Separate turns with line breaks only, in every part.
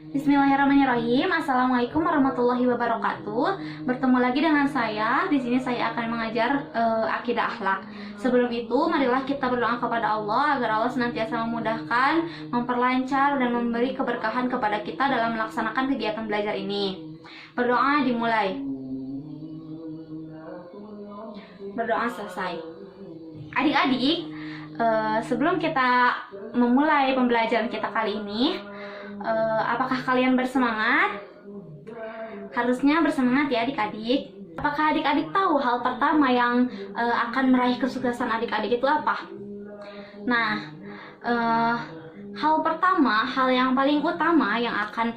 Bismillahirrahmanirrahim. Assalamualaikum warahmatullahi wabarakatuh. Bertemu lagi dengan saya. Di sini saya akan mengajar akidah akhlak. Sebelum itu, marilah kita berdoa kepada Allah agar Allah senantiasa memudahkan, memperlancar, dan memberi keberkahan kepada kita dalam melaksanakan kegiatan belajar ini. Berdoa dimulai. Berdoa selesai. Adik-adik, sebelum kita memulai pembelajaran kita kali ini, apakah kalian bersemangat? Harusnya bersemangat ya adik-adik. Apakah adik-adik tahu hal pertama yang akan meraih kesuksesan adik-adik itu apa? Nah, hal yang paling utama yang akan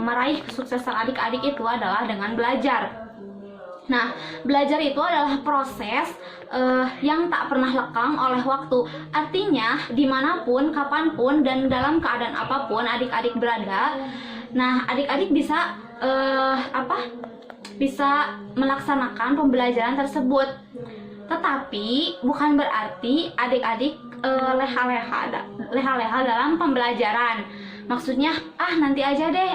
meraih kesuksesan adik-adik itu adalah dengan belajar. Nah, belajar itu adalah proses yang tak pernah lekang oleh waktu. Artinya, dimanapun, kapanpun, dan dalam keadaan apapun adik-adik berada, nah adik-adik bisa bisa melaksanakan pembelajaran tersebut. Tetapi bukan berarti adik-adik leha-leha dalam pembelajaran. Maksudnya, nanti aja deh,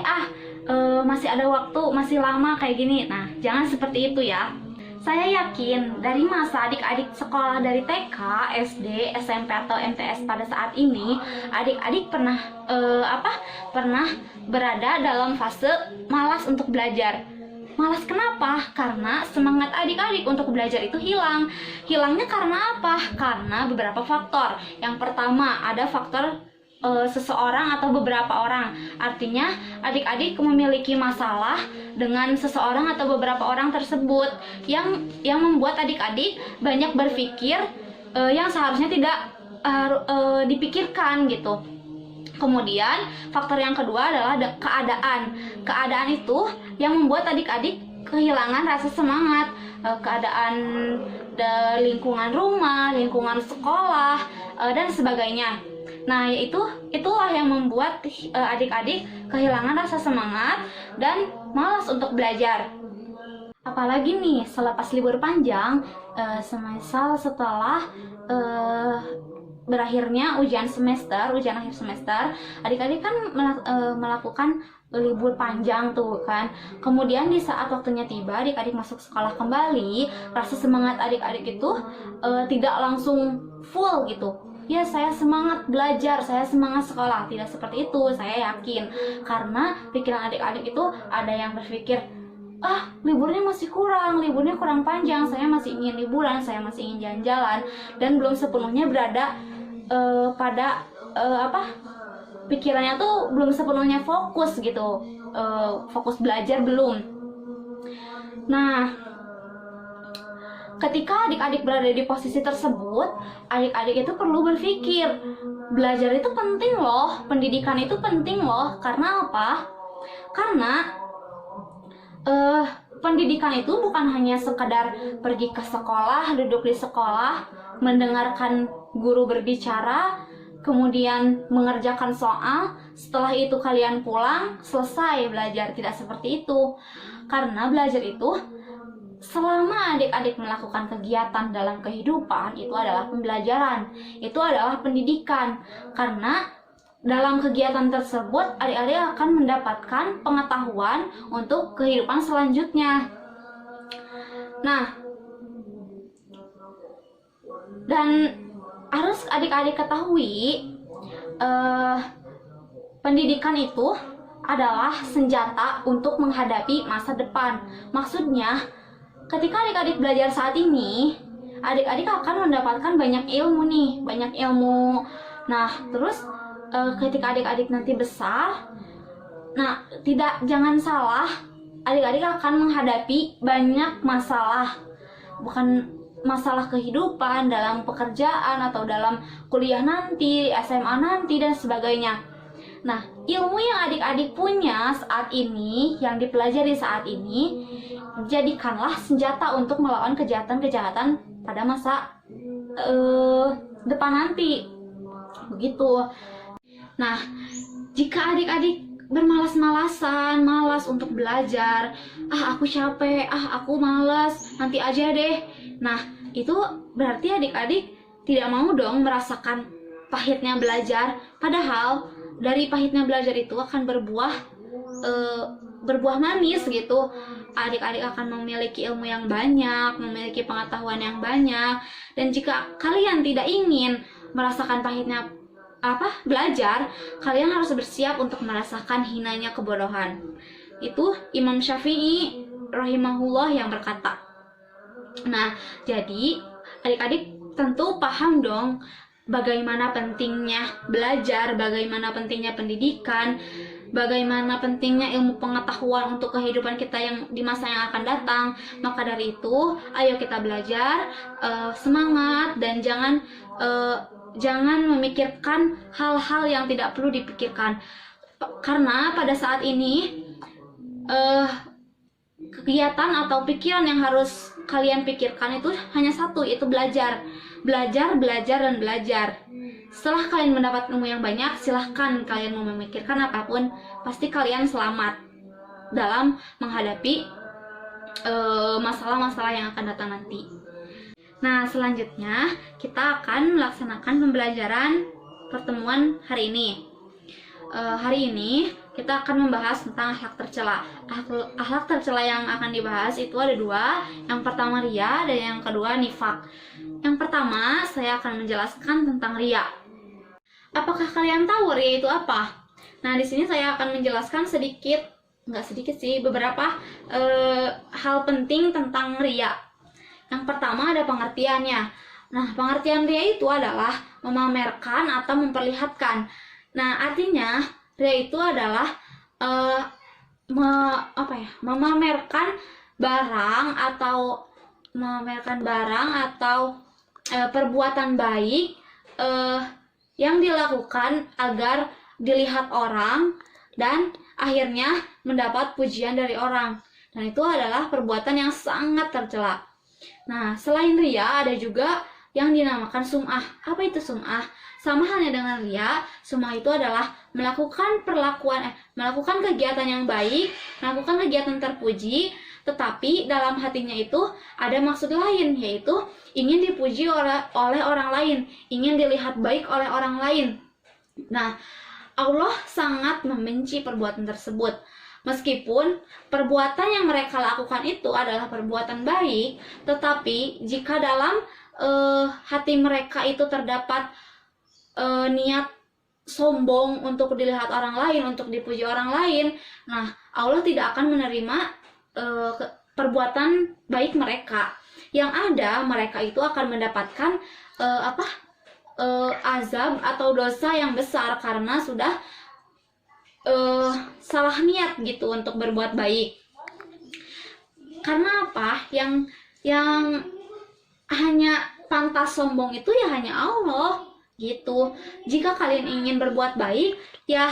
masih ada waktu, masih lama kayak gini. Nah, jangan seperti itu ya. Saya yakin dari masa adik-adik sekolah dari TK, SD, SMP atau MTS pada saat ini, adik-adik pernah berada dalam fase malas untuk belajar. Malas kenapa? Karena semangat adik-adik untuk belajar itu hilang. Hilangnya karena apa? Karena beberapa faktor. Yang pertama, ada faktor seseorang atau beberapa orang. Artinya adik-adik memiliki masalah dengan seseorang atau beberapa orang tersebut yang membuat adik-adik banyak berpikir yang seharusnya tidak dipikirkan gitu. Kemudian faktor yang kedua adalah keadaan itu yang membuat adik-adik kehilangan rasa semangat. Keadaan lingkungan rumah, lingkungan sekolah, dan sebagainya. Nah, itulah yang membuat adik-adik kehilangan rasa semangat dan malas untuk belajar. Apalagi nih, selepas libur panjang, semisal setelah berakhirnya ujian akhir semester, adik-adik kan melakukan libur panjang tuh kan. Kemudian di saat waktunya tiba, adik-adik masuk sekolah kembali, rasa semangat adik-adik itu tidak langsung full gitu. Ya, saya semangat belajar, saya semangat sekolah. Tidak seperti itu, saya yakin. Karena pikiran adik-adik itu ada yang berpikir, liburnya liburnya kurang panjang, saya masih ingin liburan, saya masih ingin jalan-jalan, dan belum sepenuhnya berada pada pikirannya tuh belum sepenuhnya fokus gitu, fokus belajar belum. Nah, ketika adik-adik berada di posisi tersebut, adik-adik itu perlu berpikir, belajar itu penting loh, pendidikan itu penting loh. Karena apa? Karena pendidikan itu bukan hanya sekadar pergi ke sekolah, duduk di sekolah, mendengarkan guru berbicara, kemudian mengerjakan soal, setelah itu kalian pulang, selesai belajar. Tidak seperti itu. Karena belajar itu, selama adik-adik melakukan kegiatan dalam kehidupan, itu adalah pembelajaran, itu adalah pendidikan. Karena dalam kegiatan tersebut, adik-adik akan mendapatkan pengetahuan untuk kehidupan selanjutnya. Nah, dan harus adik-adik ketahui, pendidikan itu adalah senjata untuk menghadapi masa depan. Maksudnya, ketika adik-adik belajar saat ini, adik-adik akan mendapatkan banyak ilmu. Nah, terus ketika adik-adik nanti besar, jangan salah, adik-adik akan menghadapi banyak masalah. Bukan masalah kehidupan, dalam pekerjaan, atau dalam kuliah nanti, SMA nanti, dan sebagainya. Nah, ilmu yang adik-adik punya saat ini, yang dipelajari saat ini, jadikanlah senjata untuk melawan kejahatan-kejahatan pada masa depan nanti. Begitu. Nah, jika adik-adik bermalas-malasan, malas untuk belajar, aku capek, aku malas, nanti aja deh. Nah, itu berarti adik-adik tidak mau dong merasakan pahitnya belajar. Padahal dari pahitnya belajar itu akan berbuah berbuah manis gitu. Adik-adik akan memiliki ilmu yang banyak, memiliki pengetahuan yang banyak. Dan jika kalian tidak ingin merasakan pahitnya belajar, kalian harus bersiap untuk merasakan hinanya kebodohan. Itu Imam Syafi'i rahimahullah yang berkata. Nah, jadi adik-adik tentu paham dong bagaimana pentingnya belajar, bagaimana pentingnya pendidikan, bagaimana pentingnya ilmu pengetahuan untuk kehidupan kita yang di masa yang akan datang. Maka dari itu, ayo kita belajar, semangat, dan jangan memikirkan hal-hal yang tidak perlu dipikirkan. Karena pada saat ini kegiatan atau pikiran yang harus kalian pikirkan itu hanya satu, yaitu belajar. Belajar, dan belajar. Setelah kalian mendapat ilmu yang banyak, silahkan kalian mau memikirkan apapun, pasti kalian selamat dalam menghadapi masalah-masalah yang akan datang nanti. Nah, selanjutnya kita akan melaksanakan pembelajaran pertemuan hari ini. Hari ini kita akan membahas tentang akhlak tercela. Akhlak tercela yang akan dibahas itu ada dua. Yang pertama riya dan yang kedua nifak. Yang pertama saya akan menjelaskan tentang riya. Apakah kalian tahu riya itu apa? Nah, di sini saya akan menjelaskan beberapa hal penting tentang riya. Yang pertama ada pengertiannya. Nah, pengertian riya itu adalah memamerkan atau memperlihatkan. Nah, artinya riya itu adalah memamerkan barang atau perbuatan baik yang dilakukan agar dilihat orang dan akhirnya mendapat pujian dari orang. Dan itu adalah perbuatan yang sangat tercela. Nah, selain riya ada juga yang dinamakan sum'ah. Apa itu sum'ah? Sama halnya dengan riya, sum'ah itu adalah melakukan kegiatan yang baik, melakukan kegiatan terpuji, tetapi dalam hatinya itu ada maksud lain, yaitu ingin dipuji oleh orang lain, ingin dilihat baik oleh orang lain. Nah, Allah sangat membenci perbuatan tersebut. Meskipun perbuatan yang mereka lakukan itu adalah perbuatan baik, tetapi jika dalam hati mereka itu terdapat niat sombong untuk dilihat orang lain, untuk dipuji orang lain, nah Allah tidak akan menerima perbuatan baik mereka. Yang ada mereka itu akan mendapatkan azab atau dosa yang besar karena sudah salah niat gitu untuk berbuat baik. Karena apa? Yang hanya pantas sombong itu ya hanya Allah gitu. Jika kalian ingin berbuat baik, ya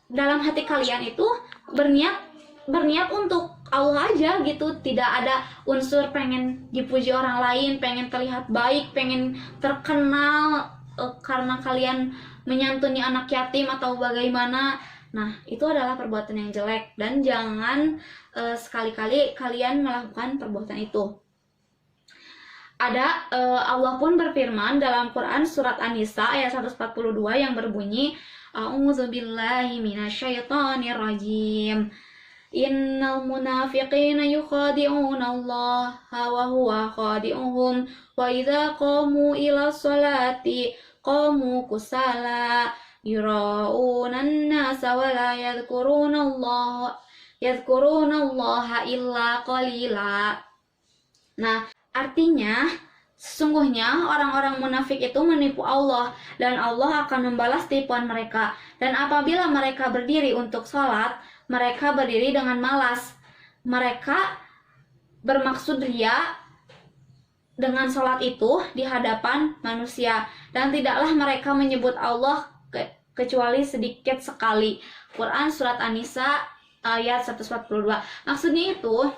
dalam hati kalian itu berniat untuk Allah aja gitu. Tidak ada unsur pengen dipuji orang lain, pengen terlihat baik, pengen terkenal karena kalian menyantuni anak yatim atau bagaimana. Nah, itu adalah perbuatan yang jelek dan jangan sekali-kali kalian melakukan perbuatan itu. Ada Allah pun berfirman dalam Quran surat An-Nisa ayat 142 yang berbunyi, A'udzubillahi minasyaitonirrajim. Innal munafiqina yukhadi'una Allah wa huwa khadi'uhum wa idza qamu ila sholati qamu kusala yura'unan nasa wa la yadhkuruna Allah illa qalila. Nah, artinya sesungguhnya orang-orang munafik itu menipu Allah dan Allah akan membalas tipuan mereka. Dan apabila mereka berdiri untuk sholat, mereka berdiri dengan malas. Mereka bermaksud riya dengan sholat itu di hadapan manusia. Dan tidaklah mereka menyebut Allah kecuali sedikit sekali. Quran surat An-Nisa ayat 142. Maksudnya itu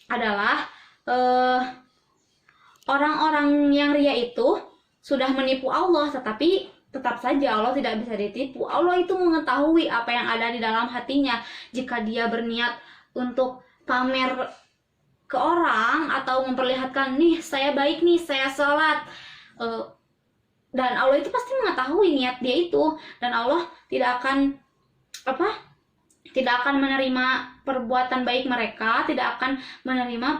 adalah orang-orang yang riya itu sudah menipu Allah, tetapi tetap saja Allah tidak bisa ditipu. Allah itu mengetahui apa yang ada di dalam hatinya. Jika dia berniat untuk pamer ke orang atau memperlihatkan, nih saya baik nih, saya sholat, dan Allah itu pasti mengetahui niat dia itu, dan Allah tidak akan tidak akan menerima perbuatan baik mereka, tidak akan menerima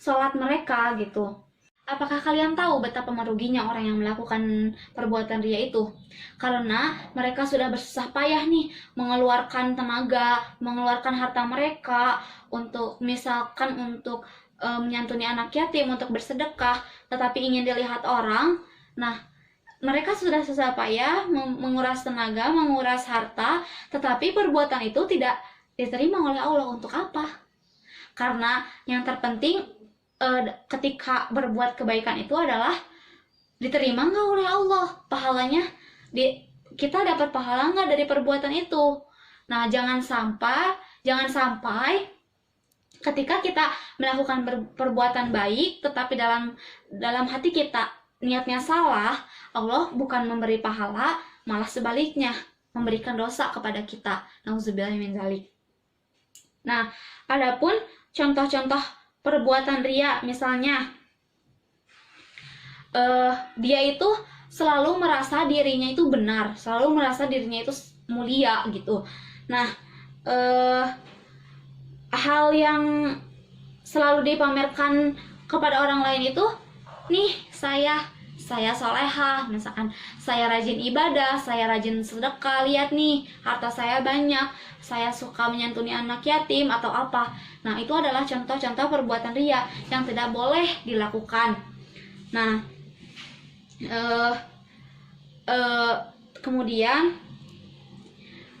sholat mereka gitu. Apakah kalian tahu betapa meruginya orang yang melakukan perbuatan ria itu? Karena mereka sudah bersusah payah nih mengeluarkan tenaga, mengeluarkan harta mereka untuk misalkan untuk menyantuni anak yatim, untuk bersedekah, tetapi ingin dilihat orang. Nah, mereka sudah susah payah menguras tenaga, menguras harta, tetapi perbuatan itu tidak diterima oleh Allah. Untuk apa? Karena yang terpenting ketika berbuat kebaikan itu adalah diterima nggak oleh Allah pahalanya, kita dapat pahala nggak dari perbuatan itu. Nah, jangan sampai ketika kita melakukan perbuatan baik tetapi dalam hati kita niatnya salah, Allah bukan memberi pahala, malah sebaliknya memberikan dosa kepada kita. Nauzubillah min dzalik. Nah, adapun contoh-contoh perbuatan ria, misalnya dia itu selalu merasa dirinya itu benar, selalu merasa dirinya itu mulia gitu. Nah, hal yang selalu dipamerkan kepada orang lain itu, nih saya solehah, misalkan saya rajin ibadah, saya rajin sedekah, lihat nih harta saya banyak, saya suka menyantuni anak yatim atau apa. Nah, itu adalah contoh-contoh perbuatan ria yang tidak boleh dilakukan. Nah, kemudian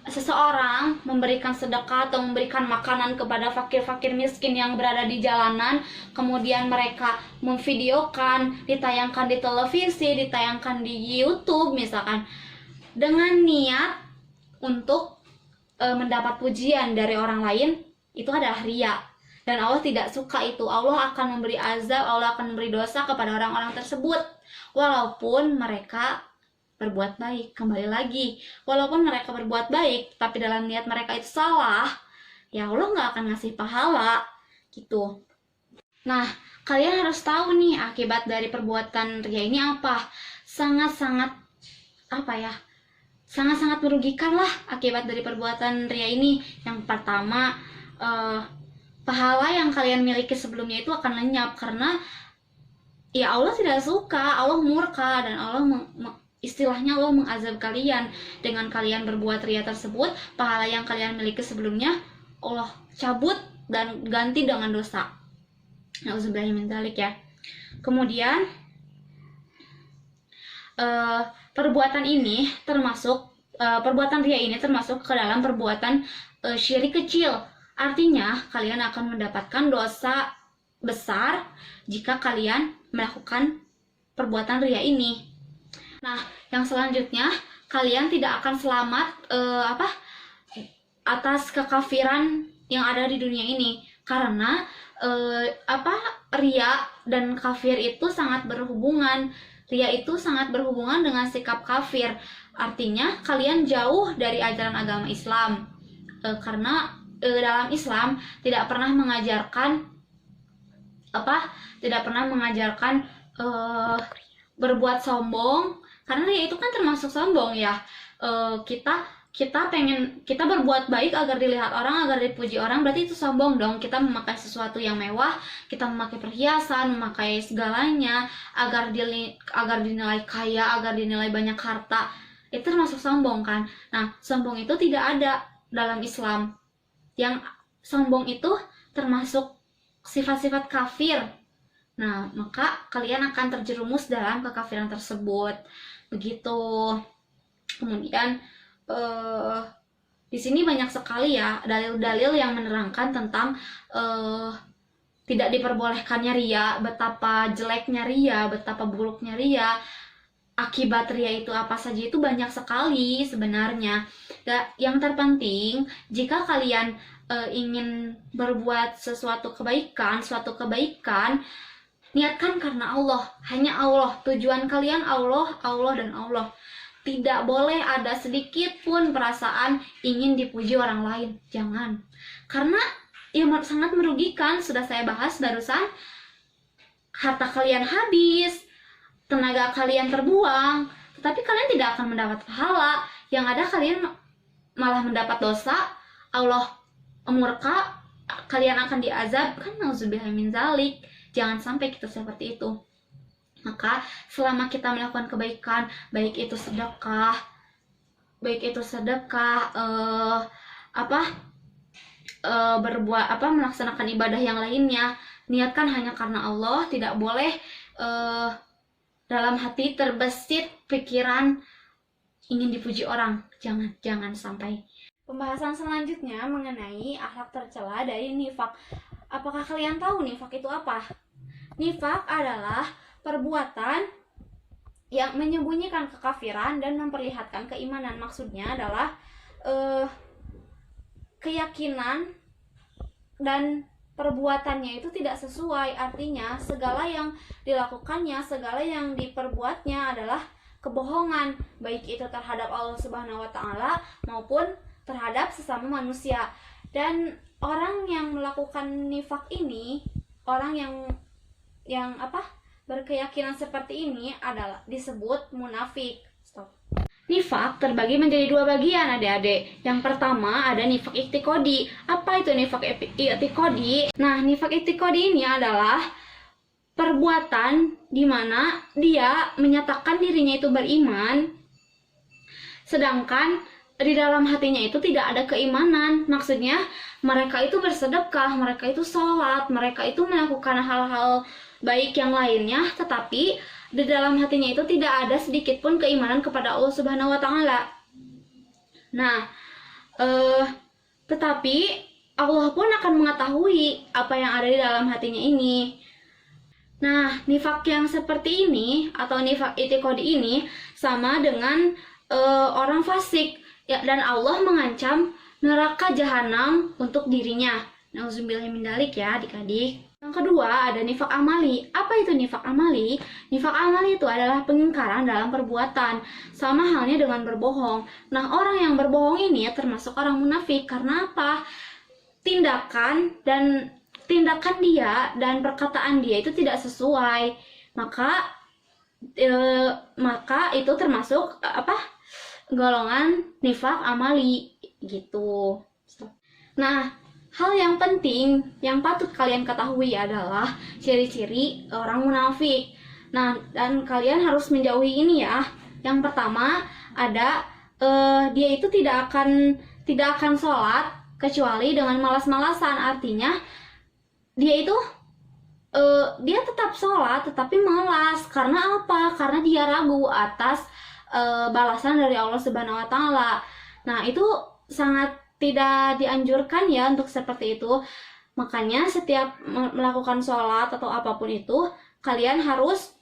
seseorang memberikan sedekah atau memberikan makanan kepada fakir-fakir miskin yang berada di jalanan, kemudian mereka memvideokan, ditayangkan di televisi, ditayangkan di YouTube misalkan, dengan niat untuk mendapat pujian dari orang lain, itu adalah ria. Dan Allah tidak suka itu. Allah akan memberi azab, Allah akan memberi dosa kepada orang-orang tersebut, walaupun mereka berbuat baik. Kembali lagi, walaupun mereka berbuat baik tapi dalam niat mereka itu salah, ya Allah nggak akan ngasih pahala gitu. Nah, kalian harus tahu nih akibat dari perbuatan ria ini apa. Sangat-sangat merugikan lah akibat dari perbuatan ria ini. Yang pertama, pahala yang kalian miliki sebelumnya itu akan lenyap karena ya Allah tidak suka, Allah murka, dan Allah istilahnya Allah mengazab kalian dengan kalian berbuat ria tersebut. Pahala yang kalian miliki sebelumnya Allah cabut dan ganti dengan dosa. Nauzubillah min dzalik ya. Kemudian perbuatan ria ini termasuk ke dalam perbuatan syirik kecil. Artinya kalian akan mendapatkan dosa besar jika kalian melakukan perbuatan ria ini. Nah, yang selanjutnya, kalian tidak akan selamat atas kekafiran yang ada di dunia ini, karena ria dan kafir itu sangat berhubungan. Ria itu sangat berhubungan dengan sikap kafir. Artinya kalian jauh dari ajaran agama Islam, karena dalam Islam tidak pernah mengajarkan berbuat sombong. Karena ria itu kan termasuk sombong ya. Kita berbuat baik agar dilihat orang, agar dipuji orang, berarti itu sombong dong. Kita memakai sesuatu yang mewah, kita memakai perhiasan, memakai segalanya agar dinilai kaya, agar dinilai banyak harta. Itu termasuk sombong kan. Nah, sombong itu tidak ada dalam Islam. Yang sombong itu termasuk sifat-sifat kafir. Nah, maka kalian akan terjerumus dalam kekafiran tersebut. Begitu. Kemudian di sini banyak sekali ya dalil-dalil yang menerangkan tentang tidak diperbolehkannya ria, betapa jeleknya ria, betapa buruknya ria. Akibat ria itu apa saja itu banyak sekali sebenarnya. Yang terpenting, jika kalian ingin berbuat suatu kebaikan, niatkan karena Allah, hanya Allah. Tujuan kalian Allah, Allah dan Allah. Tidak boleh ada sedikit pun perasaan ingin dipuji orang lain. Jangan. Karena ya sangat merugikan. Sudah saya bahas barusan. Harta kalian habis, tenaga kalian terbuang, tetapi kalian tidak akan mendapat pahala. Yang ada kalian malah mendapat dosa, Allah murka, kalian akan diazab, kan nauzubillah min zalik. Jangan sampai kita seperti itu. Maka selama kita melakukan kebaikan, baik itu sedekah, berbuat melaksanakan ibadah yang lainnya, niatkan hanya karena Allah. Tidak boleh dalam hati terbesit pikiran ingin dipuji orang. Jangan sampai. Pembahasan selanjutnya mengenai akhlak tercela dari nifak. Apakah kalian tahu nifak itu apa? Nifak adalah perbuatan yang menyembunyikan kekafiran dan memperlihatkan keimanan. Maksudnya adalah keyakinan dan perbuatannya itu tidak sesuai. Artinya segala yang dilakukannya, segala yang diperbuatnya adalah kebohongan, baik itu terhadap Allah Subhanahu wa taala maupun terhadap sesama manusia. Dan orang yang melakukan nifak ini, orang yang berkeyakinan seperti ini adalah disebut munafik. Nifak terbagi menjadi dua bagian, adik-adik. Yang pertama ada nifak i'tiqadi. Apa itu nifak i'tiqadi? Nah, nifak i'tiqadi ini adalah perbuatan di mana dia menyatakan dirinya itu beriman, sedangkan di dalam hatinya itu tidak ada keimanan. Maksudnya mereka itu bersedekah, mereka itu sholat, mereka itu melakukan hal-hal baik yang lainnya, tetapi di dalam hatinya itu tidak ada sedikit pun keimanan kepada Allah Subhanahu wa taala. Nah, tetapi Allah pun akan mengetahui apa yang ada di dalam hatinya ini. Nah, nifak yang seperti ini atau nifak i'tiqadi ini sama dengan orang fasik ya, dan Allah mengancam neraka jahanam untuk dirinya. Nauzubillah min dzalik ya, adik-adik. Yang kedua ada nifak amali. Apa itu nifak amali? Nifak amali itu adalah pengingkaran dalam perbuatan, sama halnya dengan berbohong. Nah, orang yang berbohong ini termasuk orang munafik. Karena apa? Tindakan dia dan perkataan dia itu tidak sesuai. Maka itu termasuk golongan nifak amali gitu. Nah, hal yang penting yang patut kalian ketahui adalah ciri-ciri orang munafik. Nah, dan kalian harus menjauhi ini ya. Yang pertama ada dia itu tidak akan sholat kecuali dengan malas-malasan. Artinya dia itu dia tetap sholat tetapi malas. Karena apa? Karena dia ragu atas balasan dari Allah Subhanahu wa taala. Nah, itu sangat tidak dianjurkan ya untuk seperti itu. Makanya setiap melakukan sholat atau apapun itu, kalian harus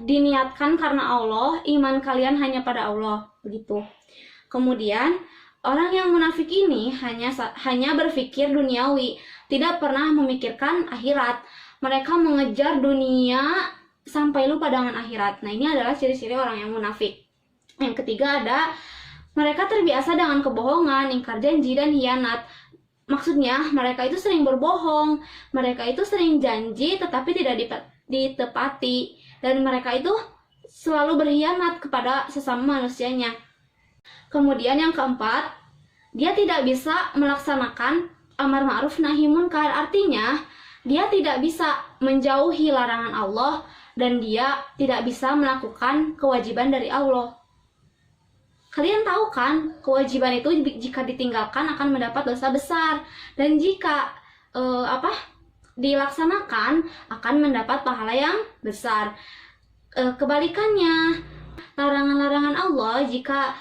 diniatkan karena Allah, iman kalian hanya pada Allah, begitu. Kemudian orang yang munafik ini hanya berpikir duniawi, tidak pernah memikirkan akhirat. Mereka mengejar dunia sampai lupa dengan akhirat. Nah, ini adalah ciri-ciri orang yang munafik. Yang ketiga ada mereka terbiasa dengan kebohongan, ingkar janji, dan hianat. Maksudnya, mereka itu sering berbohong, mereka itu sering janji tetapi tidak ditepati, dan mereka itu selalu berkhianat kepada sesama manusianya. Kemudian yang keempat, dia tidak bisa melaksanakan amar ma'ruf nahi munkar. Artinya, dia tidak bisa menjauhi larangan Allah, dan dia tidak bisa melakukan kewajiban dari Allah. Kalian tahu kan, kewajiban itu jika ditinggalkan akan mendapat dosa besar, dan jika dilaksanakan akan mendapat pahala yang besar. Kebalikannya, larangan-larangan Allah jika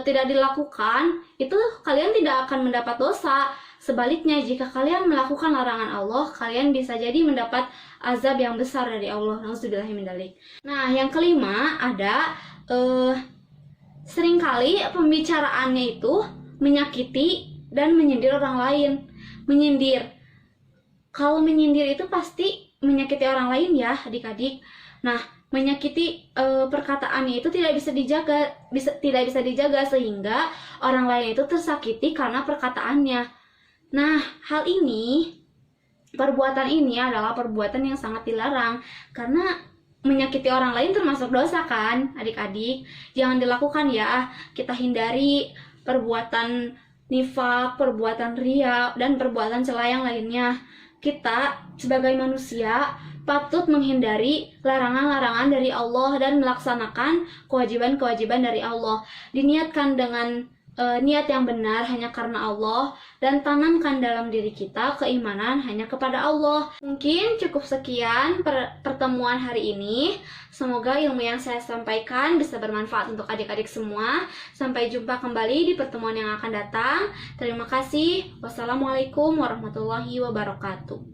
tidak dilakukan, itu kalian tidak akan mendapat dosa. Sebaliknya, jika kalian melakukan larangan Allah, kalian bisa jadi mendapat azab yang besar dari Allah. Nauzubillahi min dzalik. Nah, yang kelima ada seringkali pembicaraannya itu menyakiti dan menyindir orang lain. Menyindir. Kalau menyindir itu pasti menyakiti orang lain ya, adik-adik. Nah, menyakiti perkataannya itu tidak bisa dijaga sehingga orang lain itu tersakiti karena perkataannya. Nah, perbuatan ini adalah perbuatan yang sangat dilarang karena menyakiti orang lain termasuk dosa kan, adik-adik. Jangan dilakukan ya. Kita hindari perbuatan nifak, perbuatan riya, dan perbuatan cela yang lainnya. Kita sebagai manusia patut menghindari larangan-larangan dari Allah dan melaksanakan kewajiban-kewajiban dari Allah. Diniatkan dengan niat yang benar hanya karena Allah, dan tanamkan dalam diri kita keimanan hanya kepada Allah. Mungkin cukup sekian pertemuan hari ini. Semoga ilmu yang saya sampaikan bisa bermanfaat untuk adik-adik semua. Sampai jumpa kembali di pertemuan yang akan datang. Terima kasih. Wassalamualaikum warahmatullahi wabarakatuh.